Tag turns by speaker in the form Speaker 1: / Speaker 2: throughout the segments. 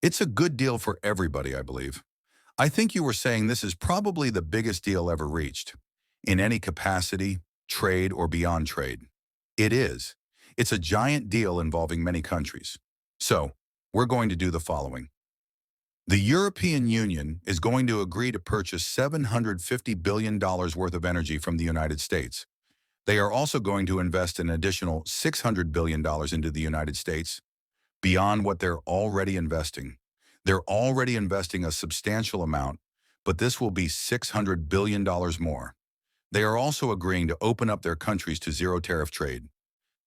Speaker 1: It's a good deal for everybody, I believe. I think you were saying this is probably the biggest deal ever reached, in any capacity, trade or beyond trade. It is. It's a giant deal involving many countries. So, we're going to do the following. The European Union is going to agree to purchase $750 billion worth of energy from the United States. They are also going to invest an additional $600 billion into the United States, beyond what they're already investing. They're already investing a substantial amount, but this will be $600 billion more. They are also agreeing to open up their countries to zero tariff trade.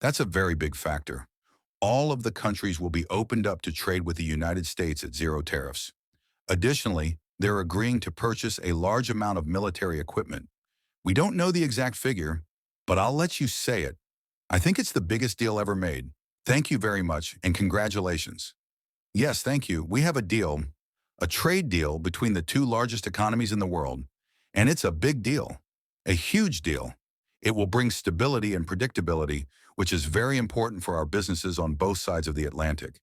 Speaker 1: That's a very big factor. All of the countries will be opened up to trade with the United States at zero tariffs. Additionally, they're agreeing to purchase a large amount of military equipment. We don't know the exact figure, but I'll let you say it. I think it's the biggest deal ever made. Thank you very much, and congratulations. Yes, thank you. We have a deal, a trade deal between the two largest economies in the world, and it's a big deal, a huge deal. It will bring stability and predictability, which is very important for our businesses on both sides of the Atlantic.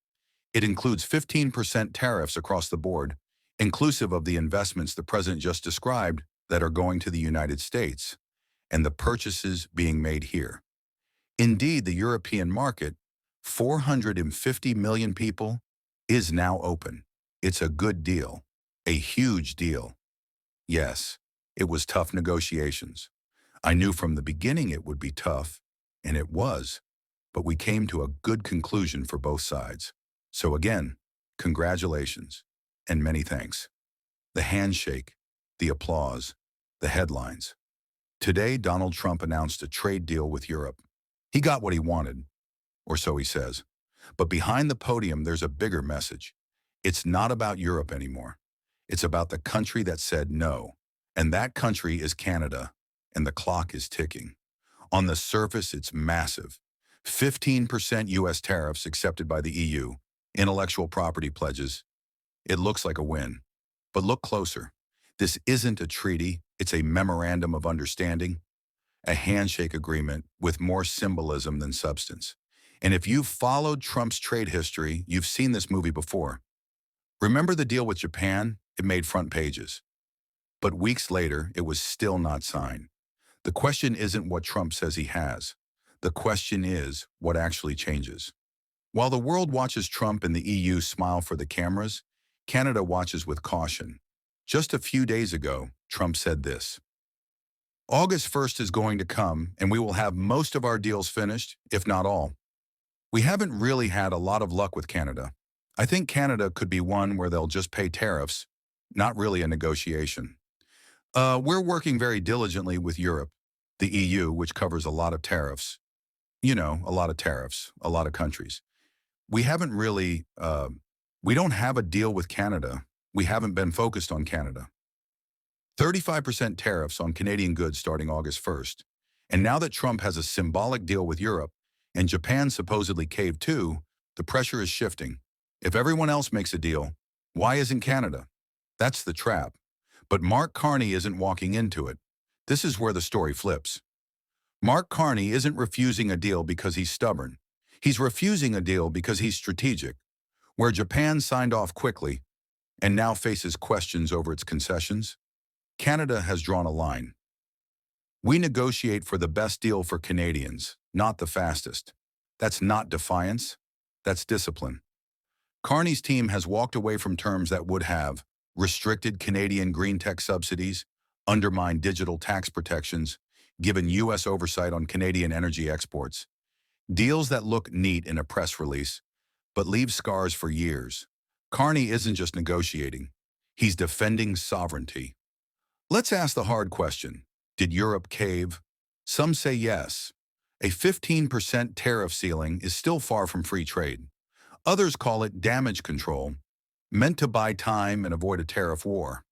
Speaker 1: It includes 15% tariffs across the board, inclusive of the investments the president just described that are going to the United States, and the purchases being made here. Indeed, the European market, 450 million people, is now open. It's a good deal, a huge deal. Yes, it was tough negotiations. I knew from the beginning it would be tough, and it was, but we came to a good conclusion for both sides. So again, congratulations, and many thanks. The handshake, the applause, the headlines. Today, Donald Trump announced a trade deal with Europe. He got what he wanted, or so he says. But behind the podium, there's a bigger message. It's not about Europe anymore. It's about the country that said no. And that country is Canada, and the clock is ticking. On the surface, it's massive. 15% U.S. tariffs accepted by the EU, intellectual property pledges. It looks like a win. But look closer. This isn't a treaty, it's a memorandum of understanding, a handshake agreement with more symbolism than substance. And if you've followed Trump's trade history, you've seen this movie before. Remember the deal with Japan? It made front pages. But weeks later, it was still not signed. The question isn't what Trump says he has. The question is what actually changes. While the world watches Trump and the EU smile for the cameras, Canada watches with caution. Just a few days ago, Trump said this: August 1st is going to come, and we will have most of our deals finished, if not all. We haven't really had a lot of luck with Canada. I think Canada could be one where they'll just pay tariffs, not really a negotiation. We're working very diligently with Europe, the EU, which covers a lot of tariffs. You know, a lot of tariffs, a lot of countries. We haven't really, we don't have a deal with Canada. We haven't been focused on Canada. 35% tariffs on Canadian goods starting August 1st. And now that Trump has a symbolic deal with Europe, and Japan supposedly caved too, the pressure is shifting. If everyone else makes a deal, why isn't Canada? That's the trap. But Mark Carney isn't walking into it. This is where the story flips. Mark Carney isn't refusing a deal because he's stubborn. He's refusing a deal because he's strategic. Where Japan signed off quickly and now faces questions over its concessions, Canada has drawn a line. We negotiate for the best deal for Canadians, not the fastest. That's not defiance, that's discipline. Carney's team has walked away from terms that would have restricted Canadian green tech subsidies, undermined digital tax protections, given U.S. oversight on Canadian energy exports. Deals that look neat in a press release, but leave scars for years. Carney isn't just negotiating, he's defending sovereignty. Let's ask the hard question. Did Europe cave? Some say yes. A 15% tariff ceiling is still far from free trade. Others call it damage control, meant to buy time and avoid a tariff war.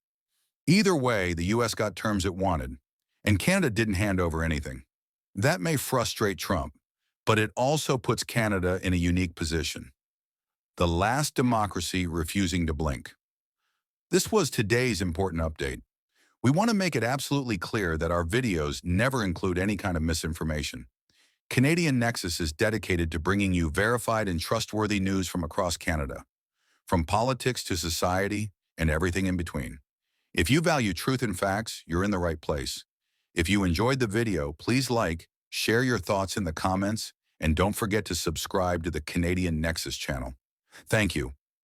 Speaker 1: Either way, the U.S. got terms it wanted, and Canada didn't hand over anything. That may frustrate Trump, but it also puts Canada in a unique position. The last democracy refusing to blink. This was today's important update. We want to make it absolutely clear that our videos never include any kind of misinformation. Canadian Nexus is dedicated to bringing you verified and trustworthy news from across Canada. from politics to society and everything in between. If you value truth and facts, you're in the right place. If you enjoyed the video, please like, share your thoughts in the comments, and don't forget to subscribe to the Canadian Nexus channel. Thank you.